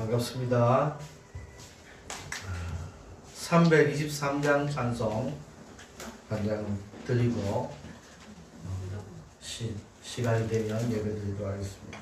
반갑습니다. 323장 찬송 한 장 드리고 시간이 되면 예배 드리도록 하겠습니다.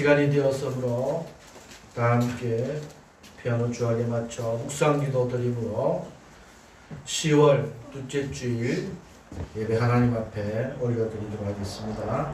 시간이 되었으므로 다 함께 피아노 주악에 맞춰 묵상기도 드림으로 10월 둘째 주일 예배 하나님 앞에 올려드리도록 하겠습니다.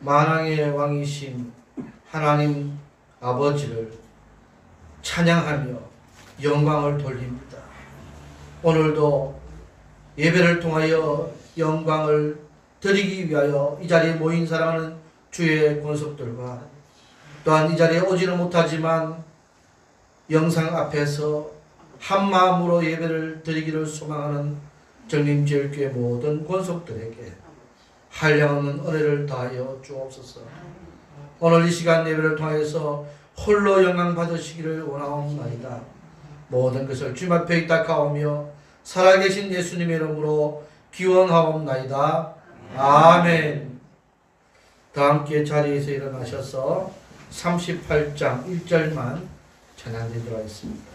만왕의 왕이신 하나님 아버지를 찬양하며 영광을 돌립니다. 오늘도 예배를 통하여 영광을 드리기 위하여 이 자리에 모인 사랑하는 주의 권속들과 또한 이 자리에 오지는 못하지만 영상 앞에서 한 마음으로 예배를 드리기를 소망하는 정림제일교회 모든 권속들에게 한량없는 은혜를 다하여 주옵소서. 오늘 이 시간 예배를 통해서 홀로 영광 받으시기를 원하옵나이다. 모든 것을 주님 앞에 의탁하오며 살아계신 예수님의 이름으로 기원하옵나이다. 아멘. 다 함께 자리에서 일어나셔서 38장 1절만 찬양드리도록 하겠습니다.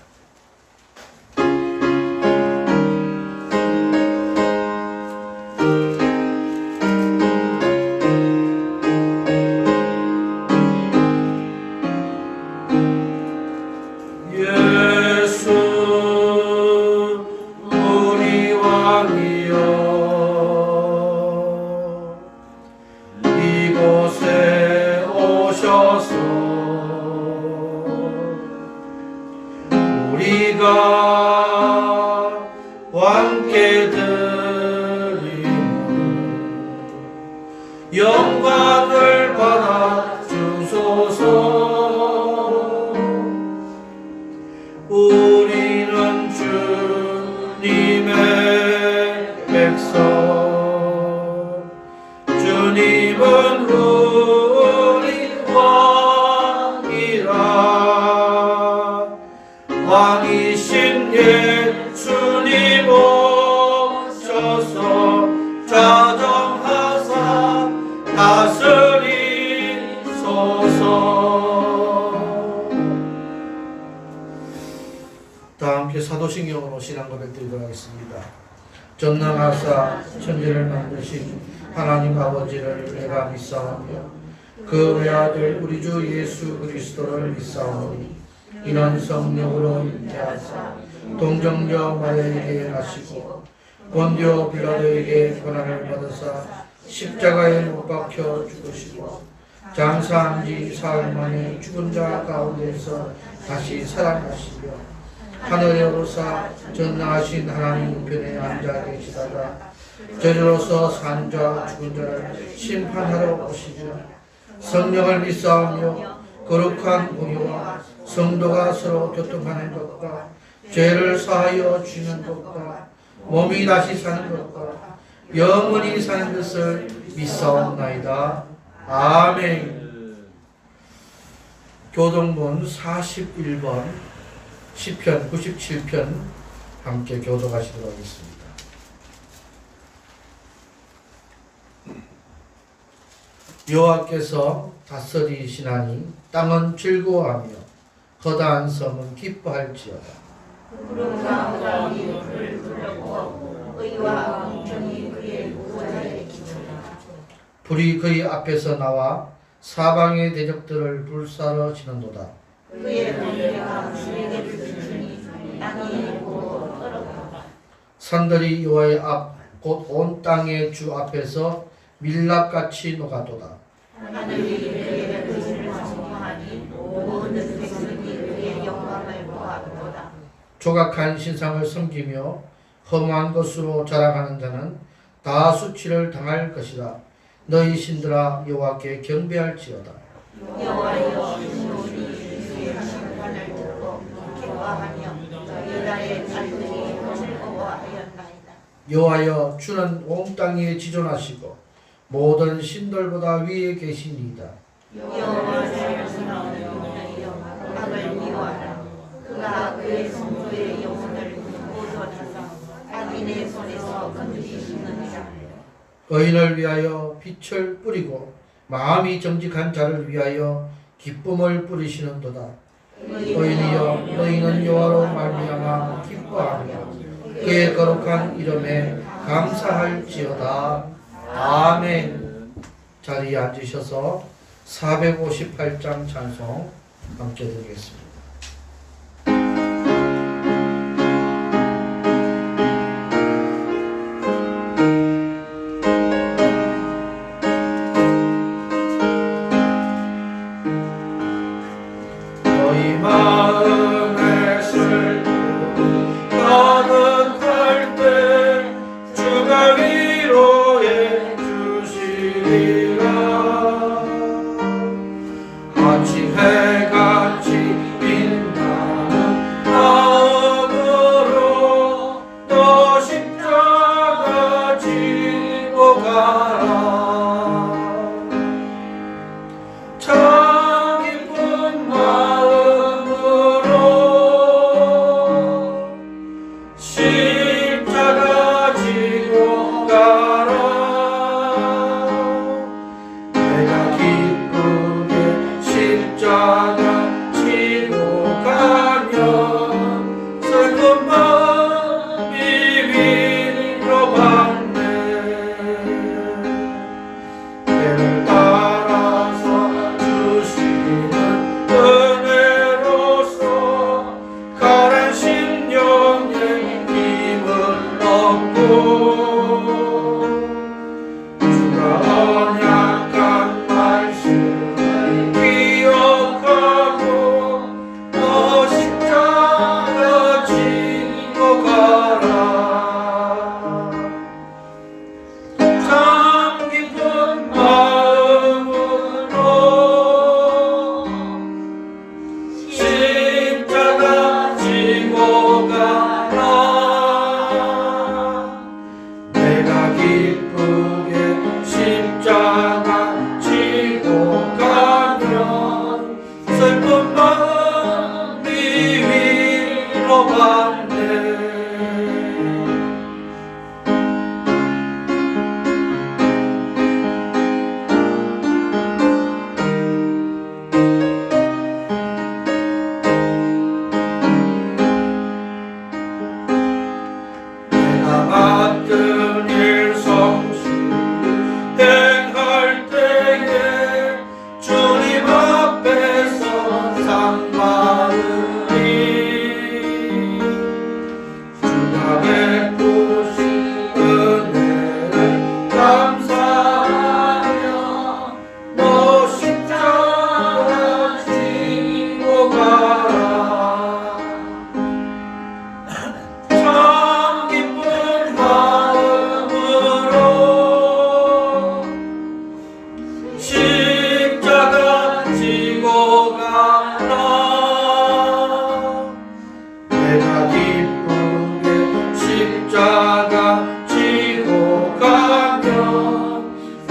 영광을 받아 주소서. 우리는 주님의 백성, 주님은 우리 왕이라. 왕이신 예수님 오셔서 자정하사 다스리소서. 다 함께 사도신경으로 신앙 고백 드리도록 하겠습니다. 전능하사 천지를 만드신 하나님 아버지를 내가 믿사오며 그 외아들 우리 주 예수 그리스도를 믿사오니 이는 성령으로 잉태하사 동정녀 마리아에게 나시고 본디오 빌라도에게 고난을 받으사 십자가에 못 박혀 죽으시고 장사한 지 사흘 만에 죽은 자 가운데서 다시 살아나시며 하늘에 오르사 전능하신 하나님 우편에 앉아 계시다가 저리로서 산 자 죽은 자를 심판하러 오시며 성령을 믿사오며 거룩한 공의와 성도가 서로 교통하는 것과 죄를 사하여 주는 것과 몸이 다시 사는 것과 영원히 사는 것을 믿사옵나이다. 아멘. 교동문 41번 시편 97편 함께 교독하시도록 하겠습니다. 여호와께서 다스리시나니 땅은 즐거워하며 거다한 섬은 기뻐할지어다. 푸른 강가이 그를 둘러보고 의와 공평이 그의 보호자의 기초다. 불이 그의 앞에서 나와 사방의 대적들을 불사러 치는도다. 그의 번개가 수에게 비추니 땅이 보고 떨어졌다. 산들이 여호와의 앞 곧 온 땅의 주 앞에서 밀랍같이 녹아도다. 하늘이 그의 의를 성공하니 모든 백성이 그의 영광을 보았도다. 조각한 신상을 섬기며 험한 것으로 자랑하는 자는 다 수치를 당할 것이다. 너희 신들아 여호와께 경배할지어다. 여호와여 신노니 주의 심판을 듣고 기뻐하며 유다의 딸들이 즐거워하였나이다. 여호와여 주는 온 땅에 지존하시고 모든 신들보다 위에 계시니이다. 여호와를 선하여 악을 미워하라. 그가 그의 성도의 영혼을 보존하사 악인의 손에서 건지시느니라. 의인을 위하여 빛을 뿌리고 마음이 정직한 자를 위하여 기쁨을 뿌리시는도다. 의인이여 너희는 여호와로 말미암아 기뻐하며 그의 거룩한 이름에 감사할지어다. 아멘. 자리에 앉으셔서 458장 찬송 함께 드리겠습니다.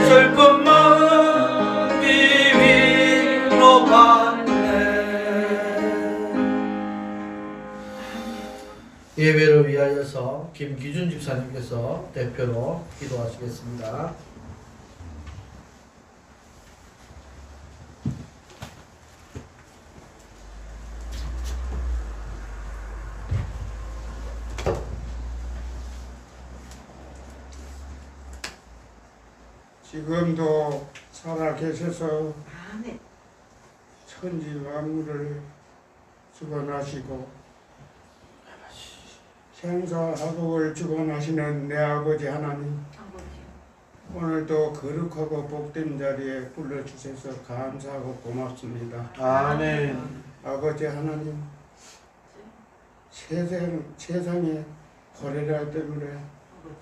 슬픈 마음이 위로받네. 예배를 위하여서 김기준 집사님께서 대표로 기도하시겠습니다. 지금도 살아계셔서 아멘. 천지 만물을 주관하시고 생사화복을 주관하시는 내 아버지 하나님, 아버지. 오늘도 거룩하고 복된 자리에 불러주셔서 감사하고 고맙습니다. 아멘. 아버지 하나님, 세상에 코레라 때문에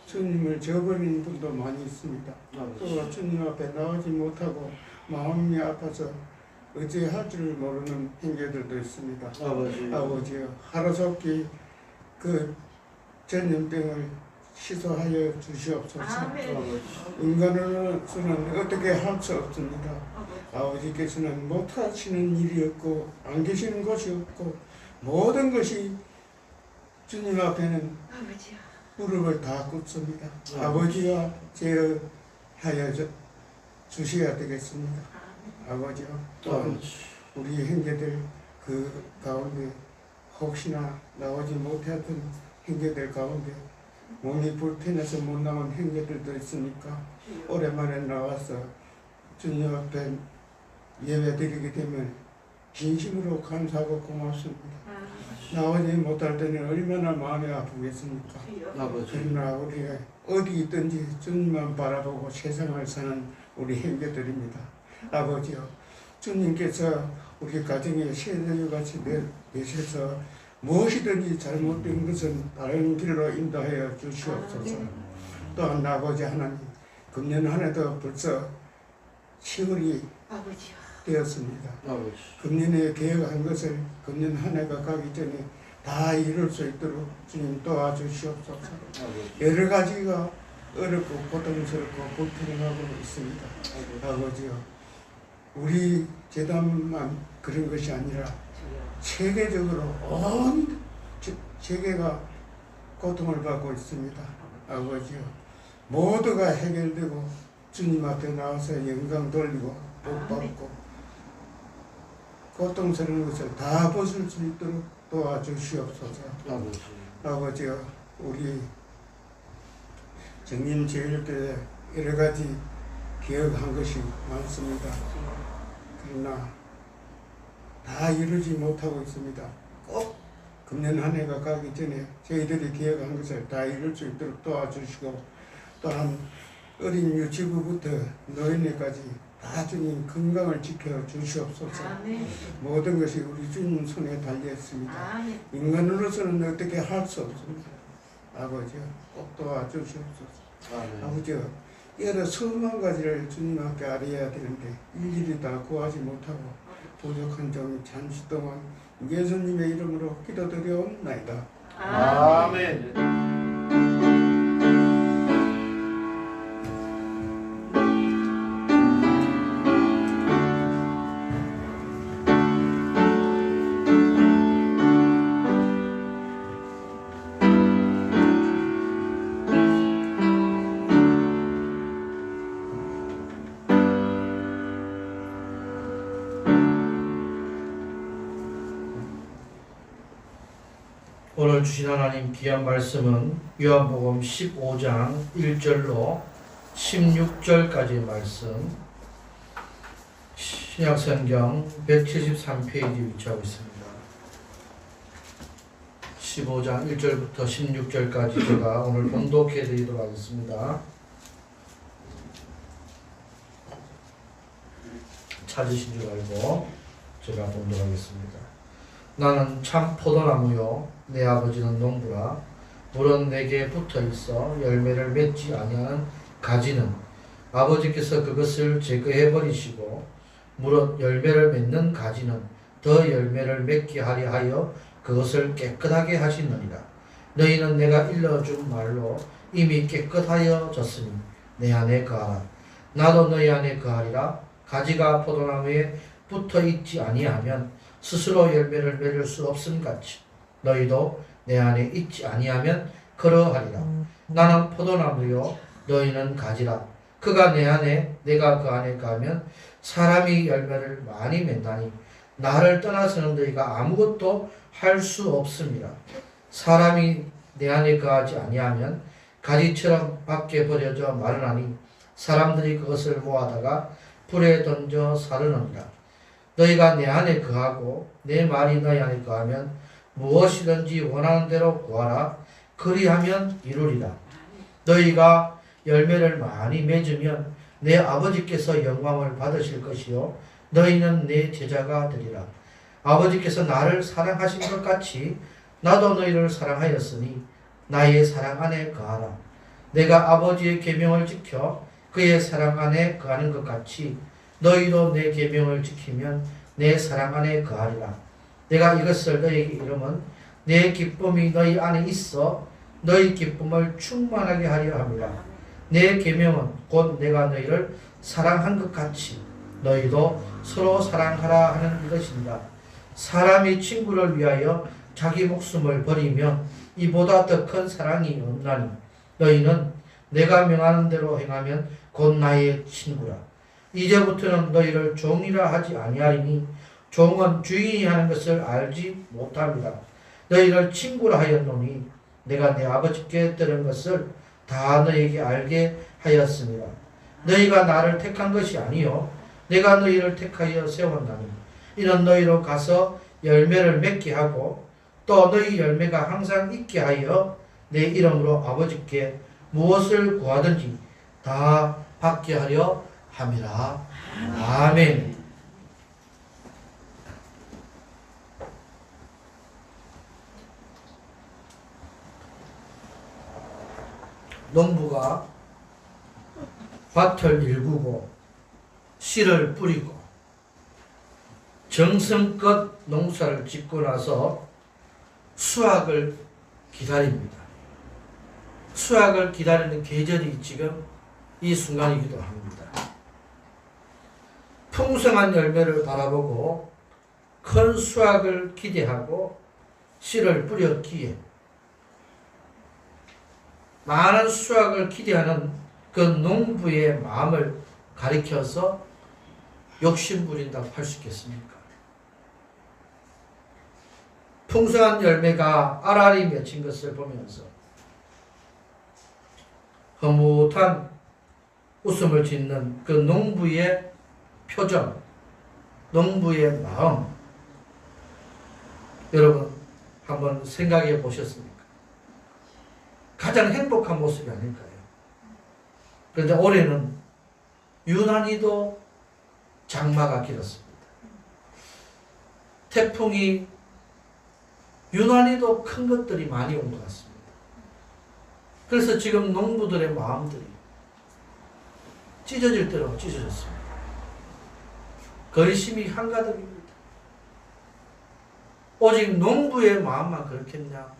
주님을 저버린 분도 많이 있습니다. 또 주님 앞에 나오지 못하고 마음이 아파서 어찌할 줄 모르는 형제들도 있습니다. 아버지요, 하루속히 그 전염병을 시소하여 주시옵소서. 아멘. 인간으로서는 어떻게 할 수 없습니다. 아버지께서는 못하시는 일이 없고 안 계시는 것이 없고 모든 것이 주님 앞에는 아버지야. 무릎을 다 꿇습니다. 아버지와 제어하여 주셔야 되겠습니다. 아버지요, 또한 우리 형제들 그 가운데 혹시나 나오지 못했던 형제들 가운데 몸이 불편해서 못 나온 형제들도 있으니까 오랜만에 나와서 주님 앞에 예배드리게 되면 진심으로 감사하고 고맙습니다. 나오지 못할 때는 얼마나 마음이 아프겠습니까? 그러나 우리가 어디 있든지 주님만 바라보고 세상을 사는 우리 형제들입니다. 아버지요, 주님께서 우리 가정에 세대같이 내셔서 무엇이든지 잘못된 것은 다른 길로 인도하여 주시옵소서. 또한 아버지 하나님, 금년 한 해도 벌써 10월이 되었습니다. 금년에 계획한 것을 금년 한 해가 가기 전에 다 이룰 수 있도록 주님 도와주시옵소서. 여러 가지가 어렵고 고통스럽고 불편하고 있습니다. 아버지요, 우리 재단만 그런 것이 아니라 세계적으로 온 세계가 고통을 받고 있습니다. 아버지요, 모두가 해결되고 주님 앞에 나와서 영광 돌리고 복 받고 고통스러운 것을 다 벗을 수 있도록 도와주시옵소서. 아버지요, 우리 정림제일교회 여러 가지 기억한 것이 많습니다. 그러나 다 이루지 못하고 있습니다. 꼭 금년 한 해가 가기 전에 저희들이 기억한 것을 다 이룰 수 있도록 도와주시고, 또한 어린 유치부부터 노인네까지 다 주님 건강을 지켜 주시옵소서. 모든 것이 우리 주님 손에 달려있습니다. 인간으로서는 어떻게 할 수 없습니다. 아버지요, 꼭 도와주시옵소서. 아버지요, 여러 수만 가지를 주님 앞에 아뢰어야 되는데 일일이 다 구하지 못하고 부족한 점이 잠시 동안 예수님의 이름으로 기도드려옵나이다. 아멘. 오늘 주신 하나님 귀한 말씀은 요한복음 15장 1절로 16절까지의 말씀, 신약성경 173페이지 위치하고 있습니다. 15장 1절부터 16절까지 제가 오늘 봉독해 드리도록 하겠습니다. 찾으신 줄 알고 제가 봉독하겠습니다. 나는 참 포도나무요 내 아버지는 농부라. 물은 내게 붙어있어 열매를 맺지 아니하는 가지는 아버지께서 그것을 제거해 버리시고, 물은 열매를 맺는 가지는 더 열매를 맺게 하려 하여 그것을 깨끗하게 하시느니라. 너희는 내가 일러준 말로 이미 깨끗하여졌으니 내 안에 거하라. 나도 너희 안에 거하리라. 가지가 포도나무에 붙어 있지 아니하면 스스로 열매를 맺을 수 없음같이 너희도 내 안에 있지 아니하면 그러하리라. 나는 포도나무요 너희는 가지라. 그가 내 안에 내가 그 안에 거하면 사람이 열매를 많이 맺나니 나를 떠나서는 너희가 아무것도 할 수 없음이라. 사람이 내 안에 거하지 아니하면 가지처럼 밖에 버려져 마르나니 사람들이 그것을 모아다가 불에 던져 사르느니라. 너희가 내 안에 거하고 내 말이 너희 안에 거하면 무엇이든지 원하는 대로 구하라. 그리하면 이루리라. 너희가 열매를 많이 맺으면 내 아버지께서 영광을 받으실 것이요 너희는 내 제자가 되리라. 아버지께서 나를 사랑하신 것 같이 나도 너희를 사랑하였으니 나의 사랑 안에 거하라. 내가 아버지의 계명을 지켜 그의 사랑 안에 거하는 것 같이 너희도 내 계명을 지키면 내 사랑 안에 거하리라. 내가 이것을 너희에게 이름은 내 기쁨이 너희 안에 있어 너희 기쁨을 충만하게 하려 함이라. 내 계명은 곧 내가 너희를 사랑한 것 같이 너희도 서로 사랑하라 하는 이것입니다. 사람이 친구를 위하여 자기 목숨을 버리면 이보다 더 큰 사랑이 없나니 너희는 내가 명하는 대로 행하면 곧 나의 친구라. 이제부터는 너희를 종이라 하지 아니하리니 종은 주인이 하는 것을 알지 못합니다. 너희를 친구라 하였노니 내가 내 아버지께 들은 것을 다 너희에게 알게 하였습니다. 너희가 나를 택한 것이 아니요 내가 너희를 택하여 세웠나니 이는 너희로 가서 열매를 맺게 하고 또 너희 열매가 항상 있게 하여 내 이름으로 아버지께 무엇을 구하든지 다 받게 하려 함이라. 아멘. 농부가 밭을 일구고 씨를 뿌리고 정성껏 농사를 짓고 나서 수확을 기다립니다. 수확을 기다리는 계절이 지금 이 순간이기도 합니다. 풍성한 열매를 바라보고 큰 수확을 기대하고 씨를 뿌렸기에 많은 수확을 기대하는 그 농부의 마음을 가리켜서 욕심부린다고 할 수 있겠습니까? 풍성한 열매가 알알이 맺힌 것을 보면서 흐뭇한 웃음을 짓는 그 농부의 표정, 농부의 마음, 여러분 한번 생각해 보셨습니까? 가장 행복한 모습이 아닐까요? 그런데 올해는 유난히도 장마가 길었습니다. 태풍이 유난히도 큰 것들이 많이 온 것 같습니다. 그래서 지금 농부들의 마음들이 찢어질 대로 찢어졌습니다. 근심이 한가득입니다. 오직 농부의 마음만 그렇겠냐?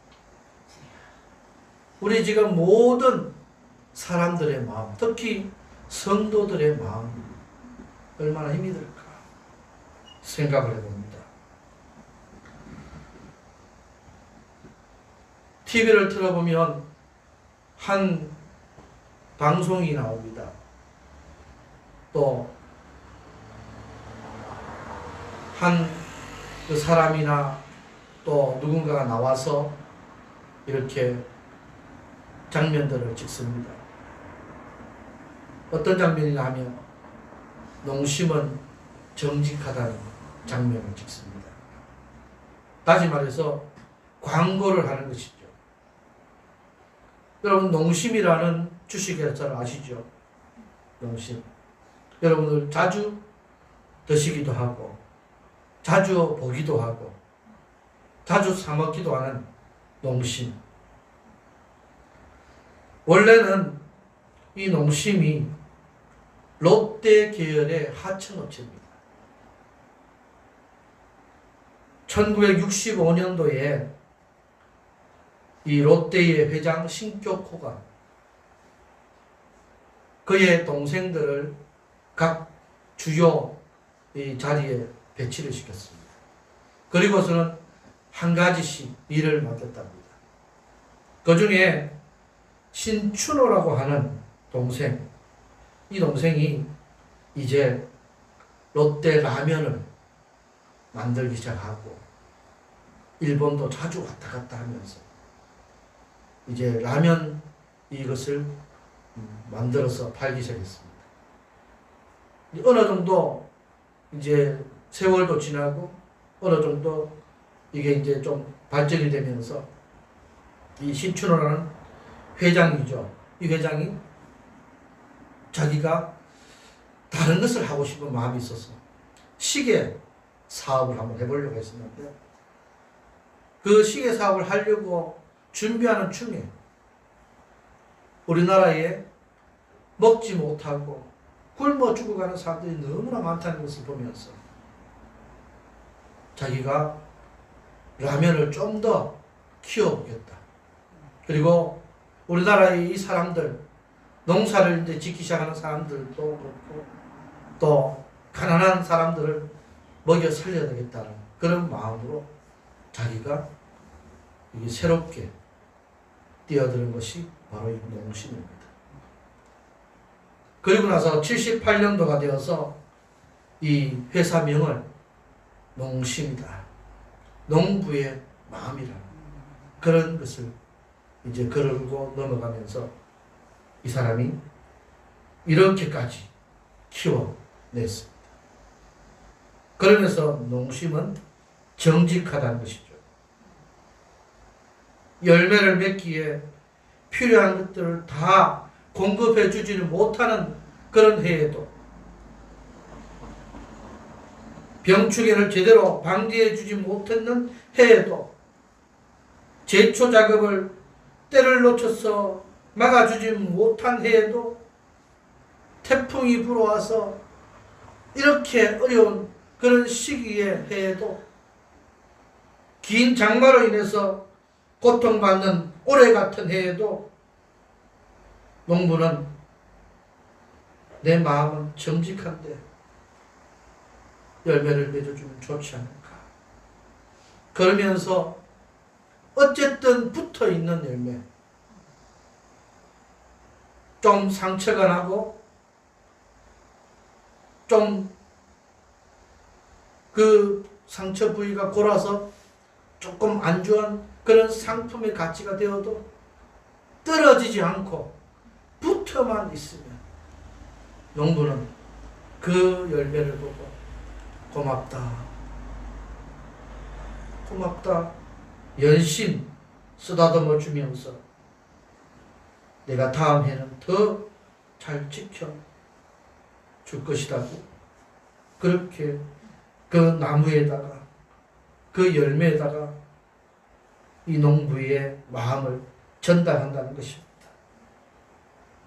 우리 지금 모든 사람들의 마음, 특히 성도들의 마음 얼마나 힘이 들까 생각을 해봅니다. TV를 틀어보면 한 방송이 나옵니다. 또 한 그 사람이나 또 누군가가 나와서 이렇게 장면들을 찍습니다. 어떤 장면이냐 하면 농심은 정직하다는 장면을 찍습니다. 다시 말해서 광고를 하는 것이죠. 여러분 농심이라는 주식회사를 아시죠? 농심. 여러분들 자주 드시기도 하고 자주 보기도 하고 자주 사 먹기도 하는 농심. 원래는 이 농심이 롯데 계열의 하청업체입니다. 1965년도에 이 롯데의 회장 신격호가 그의 동생들을 각 주요 이 자리에 배치를 시켰습니다. 그리고서는 한 가지씩 일을 맡겼답니다. 그 중에 신춘호라고 하는 동생, 이 동생이 이제 롯데 라면을 만들기 시작하고 일본도 자주 왔다 갔다 하면서 이제 라면 이것을 만들어서 팔기 시작했습니다. 어느 정도 이제 세월도 지나고 어느 정도 이게 이제 좀 발전이 되면서 이 신춘호라는 회장이죠. 이 회장이 자기가 다른 것을 하고 싶은 마음이 있어서 시계 사업을 한번 해보려고 했었는데 그 시계 사업을 하려고 준비하는 중에 우리나라에 먹지 못하고 굶어 죽어가는 사람들이 너무나 많다는 것을 보면서 자기가 라면을 좀 더 키워보겠다. 그리고 우리나라의 이 사람들, 농사를 이제 짓기 시작하는 사람들도 그렇고 또 가난한 사람들을 먹여 살려야 되겠다는 그런 마음으로 자기가 이게 새롭게 뛰어드는 것이 바로 이 농심입니다. 그리고 나서 78년도가 되어서 이 회사명을 농심이다. 농부의 마음이라는 그런 것을 이제 걸고 넘어가면서 이 사람이 이렇게까지 키워냈습니다. 그러면서 농심은 정직하다는 것이죠. 열매를 맺기에 필요한 것들을 다 공급해 주지는 못하는 그런 해에도 병충해를 제대로 방지해 주지 못했는 해에도 제초 작업을 때를 놓쳐서 막아주지 못한 해에도 태풍이 불어와서 이렇게 어려운 그런 시기의 해에도 긴 장마로 인해서 고통받는 올해 같은 해에도 농부는 내 마음은 정직한데 열매를 맺어주면 좋지 않을까. 그러면서 어쨌든 붙어있는 열매, 좀 상처가 나고 좀 그 상처 부위가 골아서 조금 안주한 그런 상품의 가치가 되어도 떨어지지 않고 붙어만 있으면 농부는 그 열매를 보고 고맙다, 고맙다, 연신 쓰다듬어 주면서 내가 다음 해는 더 잘 지켜 줄 것이라고 그렇게 그 나무에다가 그 열매에다가 이 농부의 마음을 전달한다는 것입니다.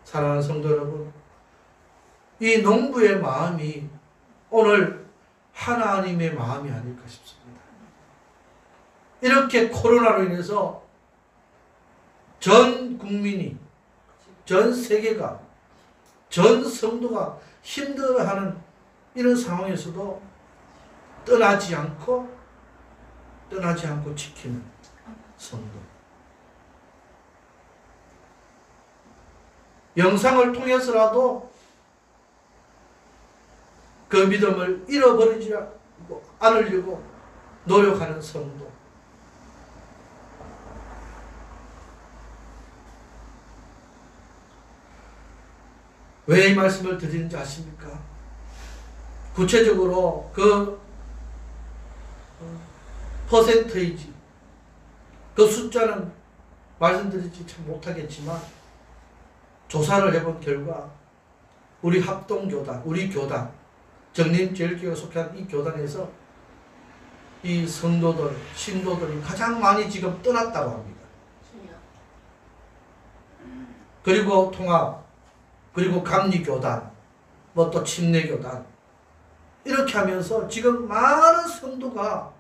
사랑하는 성도 여러분, 이 농부의 마음이 오늘 하나님의 마음이 아닐까 싶습니다. 이렇게 코로나로 인해서 전 국민이, 전 세계가, 전 성도가 힘들어하는 이런 상황에서도 떠나지 않고 지키는 성도. 영상을 통해서라도 그 믿음을 잃어버리지 않으려고 노력하는 성도. 왜 이 말씀을 드리는지 아십니까? 구체적으로 그 퍼센테이지, 그 숫자는 말씀드리지 참 못하겠지만 조사를 해본 결과 우리 합동교단, 우리 교단, 정림제일교회가 속한 이 교단에서 이 성도들, 신도들이 가장 많이 지금 떠났다고 합니다. 그리고 통합, 그리고 감리교단, 뭐 또 침례교단 이렇게 하면서 지금 많은 성도가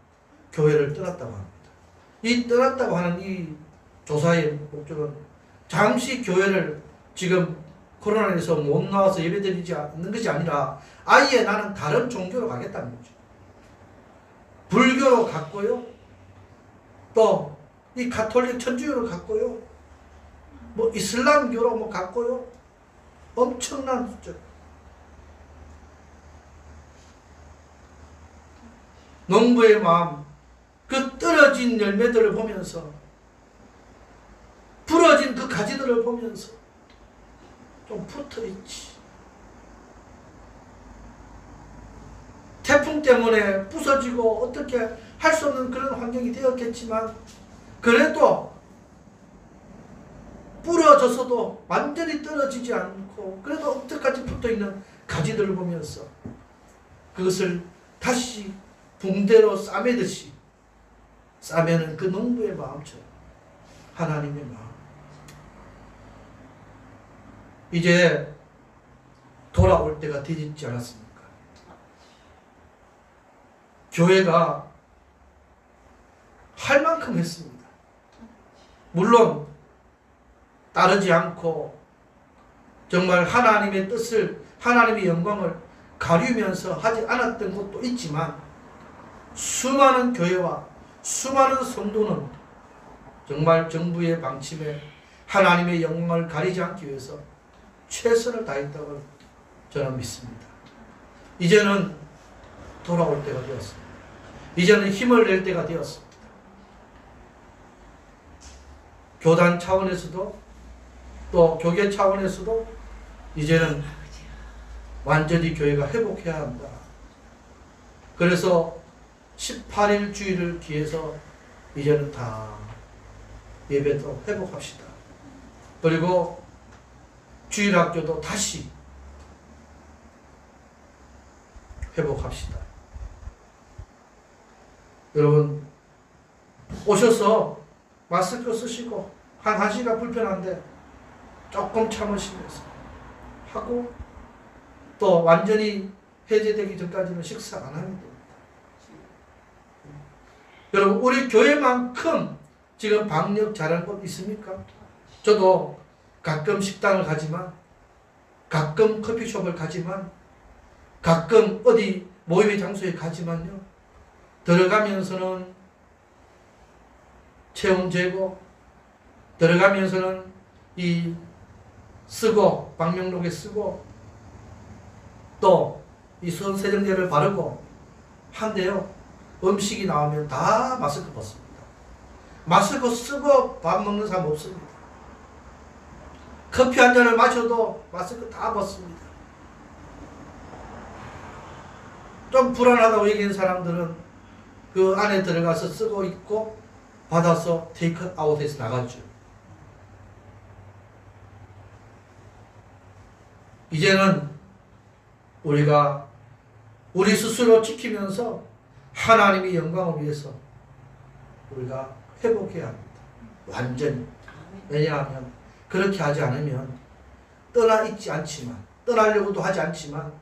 교회를 떠났다고 합니다. 이 떠났다고 하는 이 조사의 목적은 잠시 교회를 지금 코로나에서 못 나와서 예배드리지 않는 것이 아니라 아예 나는 다른 종교로 가겠다는 거죠. 불교로 갔고요. 또 이 가톨릭 천주교로 갔고요. 뭐 이슬람교로 뭐 갔고요. 엄청난 숫자. 농부의 마음, 그 떨어진 열매들을 보면서, 부러진 그 가지들을 보면서 좀 붙어있지. 태풍 때문에 부서지고 어떻게 할 수 없는 그런 환경이 되었겠지만, 그래도 부러져서도 완전히 떨어지지 않고 그래도 어떡하지 붙어있는 가지들을 보면서 그것을 다시 붕대로 싸매듯이 싸매는 그 농부의 마음처럼 하나님의 마음. 이제 돌아올 때가 되지 않았습니까? 교회가 할 만큼 했습니다. 물론 따르지 않고 정말 하나님의 뜻을, 하나님의 영광을 가리우면서 하지 않았던 것도 있지만, 수많은 교회와 수많은 성도는 정말 정부의 방침에 하나님의 영광을 가리지 않기 위해서 최선을 다했다고 저는 믿습니다. 이제는 돌아올 때가 되었습니다. 이제는 힘을 낼 때가 되었습니다. 교단 차원에서도 또 교계 차원에서도 이제는 완전히 교회가 회복해야 한다. 그래서 18일 주일을 기해서 이제는 다 예배도 회복합시다. 그리고 주일학교도 다시 회복합시다. 여러분 오셔서 마스크 쓰시고 한 1시간 불편한데 조금 참으시면서 하고, 또 완전히 해제되기 전까지는 식사 안 하면 됩니다. 여러분 우리 교회만큼 지금 방역 잘하는 곳 있습니까? 저도 가끔 식당을 가지만, 가끔 커피숍을 가지만, 가끔 어디 모임의 장소에 가지만요, 들어가면서는 체온 재고, 들어가면서는 이 쓰고 방명록에 쓰고 또 이 손 세정제를 바르고 한데요, 음식이 나오면 다 마스크 벗습니다. 마스크 쓰고 밥 먹는 사람 없습니다. 커피 한 잔을 마셔도 마스크 다 벗습니다. 좀 불안하다고 얘기하는 사람들은 그 안에 들어가서 쓰고 있고 받아서 테이크 아웃해서 나갔죠. 이제는 우리가 우리 스스로 지키면서 하나님의 영광을 위해서 우리가 회복해야 합니다. 완전히. 왜냐하면 그렇게 하지 않으면 떠나 있지 않지만, 떠나려고도 하지 않지만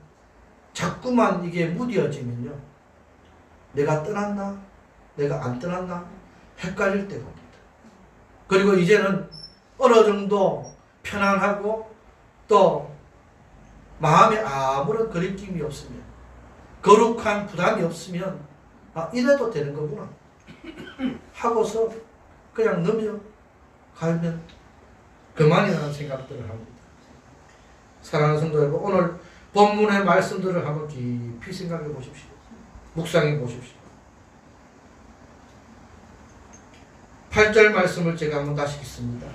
자꾸만 이게 무뎌지면요, 내가 떠났나 내가 안 떠났나 헷갈릴 때가 옵니다. 그리고 이제는 어느 정도 편안하고 또 마음에 아무런 거리낌이 없으면, 거룩한 부담이 없으면, 아 이래도 되는 거구나 하고서 그냥 넘어가면 그만이라는 생각들을 합니다. 사랑하는 성도 여러분, 오늘 본문의 말씀들을 한번 깊이 생각해 보십시오. 묵상해 보십시오. 8절 말씀을 제가 한번 다시 읽습니다.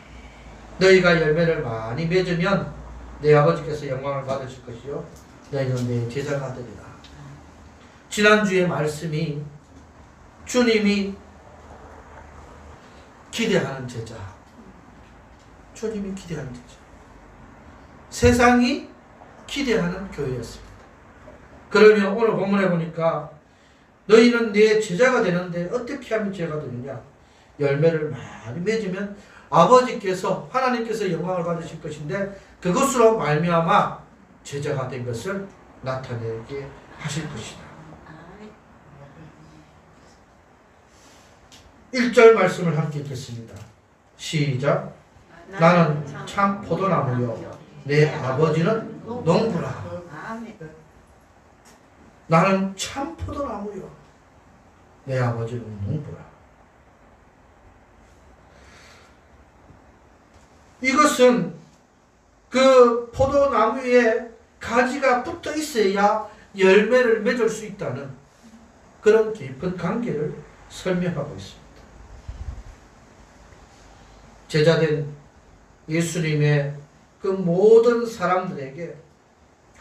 너희가 열매를 많이 맺으면 내 아버지께서 영광을 받으실 것이요 너희는 내 제자가 되리라. 지난주의 말씀이 주님이 기대하는 제자, 주님이 기대하는 제자, 세상이 기대하는 교회였습니다. 그러면 오늘 본문에 보니까 너희는 내 제자가 되는데 어떻게 하면 제자가 되느냐? 열매를 많이 맺으면 아버지께서, 하나님께서 영광을 받으실 것인데 그것으로 말미암아 제자가 된 것을 나타내게 하실 것이다. 1절 말씀을 함께 읽겠습니다. 시작. 나는 참 포도나무요 내 아버지는 농부라. 아멘. 나는 참 포도나무요. 내 아버지는 농부라. 이것은 그 포도나무에 가지가 붙어 있어야 열매를 맺을 수 있다는 그런 깊은 관계를 설명하고 있습니다. 제자된 예수님의 그 모든 사람들에게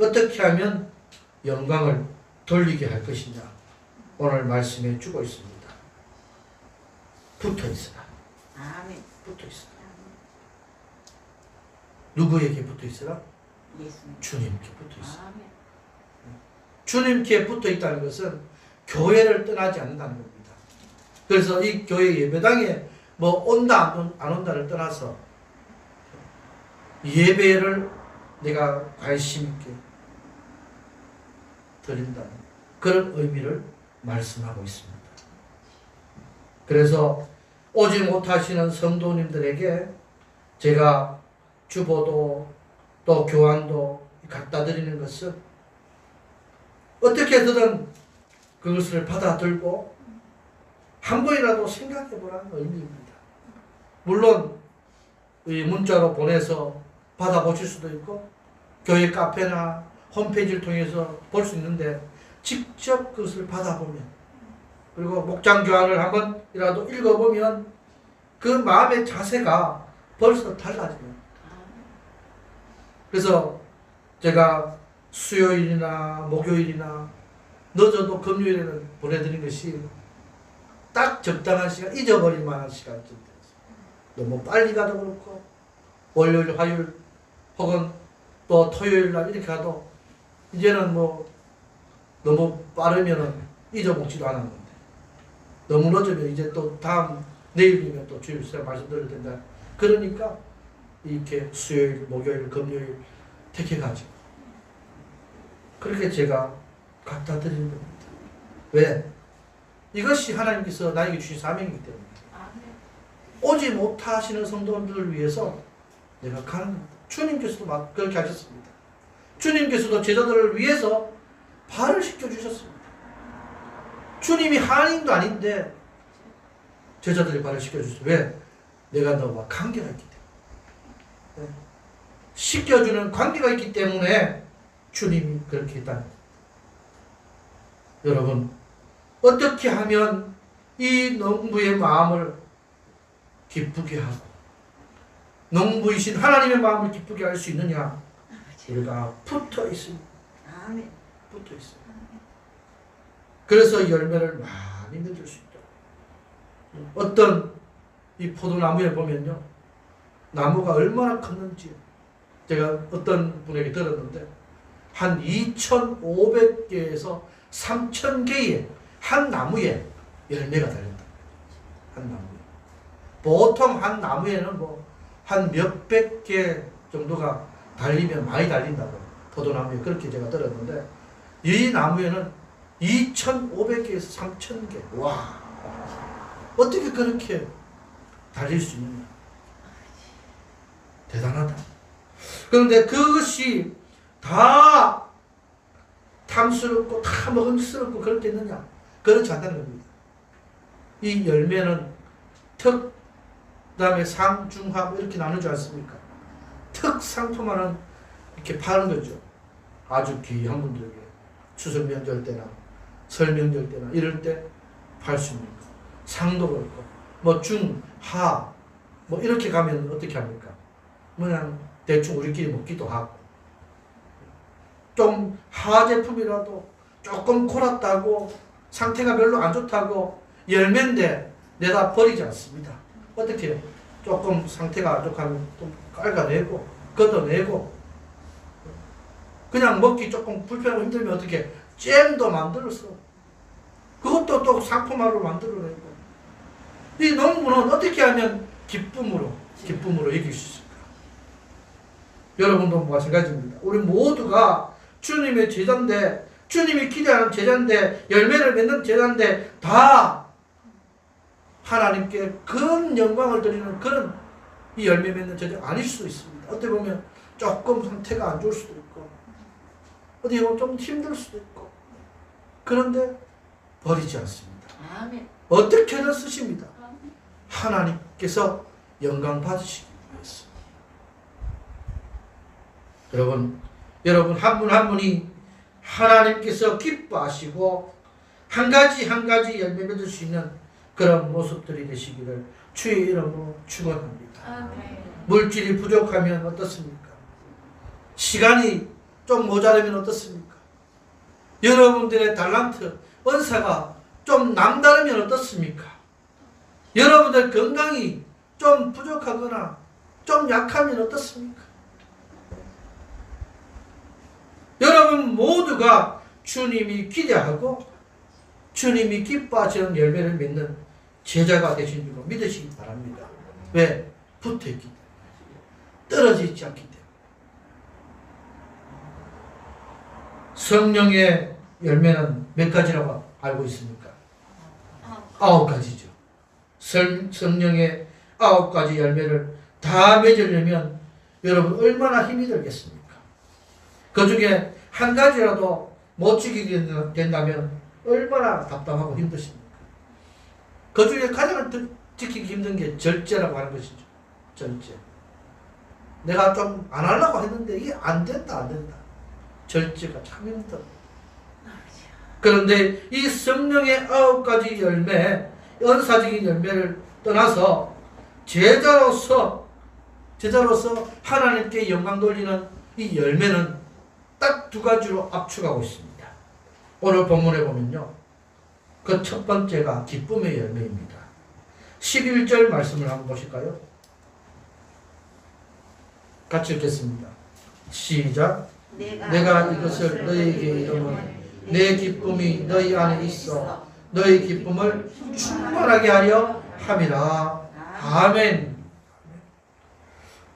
어떻게 하면 영광을 돌리게 할 것이냐 오늘 말씀해 주고 있습니다. 붙어 있으라. 아멘. 붙어 있으라. 누구에게 붙어 있으라? 예수님. 주님께 붙어 있으라. 아멘. 주님께 붙어 있다는 것은 교회를 떠나지 않는다는 겁니다. 그래서 이 교회 예배당에 뭐 온다 안 온다를 떠나서 예배를 내가 관심 있게 드린다는 그런 의미를 말씀하고 있습니다. 그래서 오지 못하시는 성도님들에게 제가 주보도 또 교환도 갖다 드리는 것은 어떻게든 그것을 받아들고 한 번이라도 생각해 보라는 의미입니다. 물론 이 문자로 보내서 받아보실 수도 있고 교회 카페나 홈페이지를 통해서 볼 수 있는데 직접 그것을 받아보면 그리고 목장 교환을 한 번이라도 읽어보면 그 마음의 자세가 벌써 달라져요. 그래서 제가 수요일이나 목요일이나 늦어도 금요일에는 보내드린 것이 딱 적당한 시간, 잊어버릴 만한 시간쯤 됐어요. 너무 빨리 가도 그렇고 월요일, 화요일 혹은 또 토요일 날 이렇게 가도 이제는 뭐 너무 빠르면은 잊어먹지도 않았는데 너무 늦으면 이제 또 다음 내일이면 또 주일 시간 말씀드려야 된다. 그러니까 이렇게 수요일, 목요일, 금요일 택해가지고 그렇게 제가 갖다 드리는 겁니다. 왜? 이것이 하나님께서 나에게 주신 사명이기 때문에 오지 못하시는 성도들을 위해서 내가 가는 겁니다. 주님께서도 막 그렇게 하셨습니다. 주님께서도 제자들을 위해서 발을 씻겨주셨습니다. 주님이 하나님도 아닌데 제자들이 발을 씻겨주셨어요. 왜? 내가 너와 관계가 있기 때문에. 씻겨주는 관계가 있기 때문에 주님이 그렇게 했다는 거예요. 여러분 어떻게 하면 이 농부의 마음을 기쁘게 하고 농부이신 하나님의 마음을 기쁘게 할 수 있느냐? 우리가 붙어 있습니다. 아멘. 붙어 있어요. 그래서 열매를 많이 맺을 수 있다. 어떤 이 포도나무에 보면요, 나무가 얼마나 컸는지 제가 어떤 분에게 들었는데 한 2,500개에서 3,000개의 한 나무에 열매가 달린다. 한 나무에. 보통 한 나무에는 뭐 한 몇백 개 정도가 달리면 많이 달린다고. 포도나무에 그렇게 제가 들었는데 이 나무에는 2,500개에서 3,000개. 와, 어떻게 그렇게 달릴 수 있느냐. 대단하다. 그런데 그것이 다 탐스럽고 다 먹음직스럽고 그렇겠느냐? 그렇지 않다는 겁니다. 이 열매는 특, 그 다음에 상, 중, 하 이렇게 나누지 않습니까? 특 상품화는 이렇게 파는 거죠. 아주 귀한 분들에게 추석 명절 때나 설 명절 때나 이럴 때 팔 수 있는 거. 상도 그렇고 뭐 중, 하 뭐 이렇게 가면 어떻게 합니까? 그냥 대충 우리끼리 먹기도 하고 좀 하 제품이라도 조금 골았다고 상태가 별로 안 좋다고 열매인데 내다 버리지 않습니다. 어떻게 해요? 조금 상태가 안 좋다면 좀 깔아내고 걷어내고 그냥 먹기 조금 불편하고 힘들면 어떻게 잼도 만들어서 그것도 또 상품화로 만들어내고 이 농부는 어떻게 하면 기쁨으로 이길 수 있을까? 여러분도 마찬가지입니다. 우리 모두가 주님의 제자인데 주님이 기대하는 제자인데 열매를 맺는 제자인데 다 하나님께 큰 영광을 드리는 그런 이 열매 맺는 제자 아닐 수도 있습니다. 어떻게 보면 조금 상태가 안 좋을 수도 있고 어디 보면 좀 힘들 수도 있고 그런데 버리지 않습니다. 아멘. 어떻게든 쓰십니다. 하나님께서 영광 받으시기 위해서. 여러분 한 분 한 분이 하나님께서 기뻐하시고 한 가지 한 가지 열매 맺을 수 있는 그런 모습들이 되시기를 주의 이름으로 축원합니다. 아멘. 물질이 부족하면 어떻습니까? 시간이 좀 모자라면 어떻습니까? 여러분들의 달란트, 은사가 좀 남다르면 어떻습니까? 여러분들 건강이 좀 부족하거나 좀 약하면 어떻습니까? 여러분 모두가 주님이 기대하고 주님이 기뻐하시는 열매를 맺는 제자가 되신 줄 믿으시기 바랍니다. 왜? 붙어있기 때문에. 떨어지지 않기 때문에. 성령의 열매는 몇 가지라고 알고 있습니까? 9가지죠. 성령의 9가지 열매를 다 맺으려면 여러분 얼마나 힘이 들겠습니까? 그 중에 한 가지라도 못 지키게 된다면 얼마나 답답하고 힘드십니까? 그 중에 가장 지키기 힘든 게 절제라고 하는 것이죠. 절제. 내가 좀 안 하려고 했는데 이게 안 된다. 절제가 참 힘들어. 그런데 이 성령의 9가지 열매, 은사적인 열매를 떠나서 제자로서 하나님께 영광 돌리는 이 열매는 딱 2가지로 압축하고 있습니다. 오늘 본문에 보면요. 그 첫 번째가 기쁨의 열매입니다. 11절 말씀을 한번 보실까요? 같이 읽겠습니다. 시작. 내가 이것을 너희에게 이르면 내 기쁨이 너희 안에 있어 너희 기쁨을 충만하게 하려 함이라. 아멘.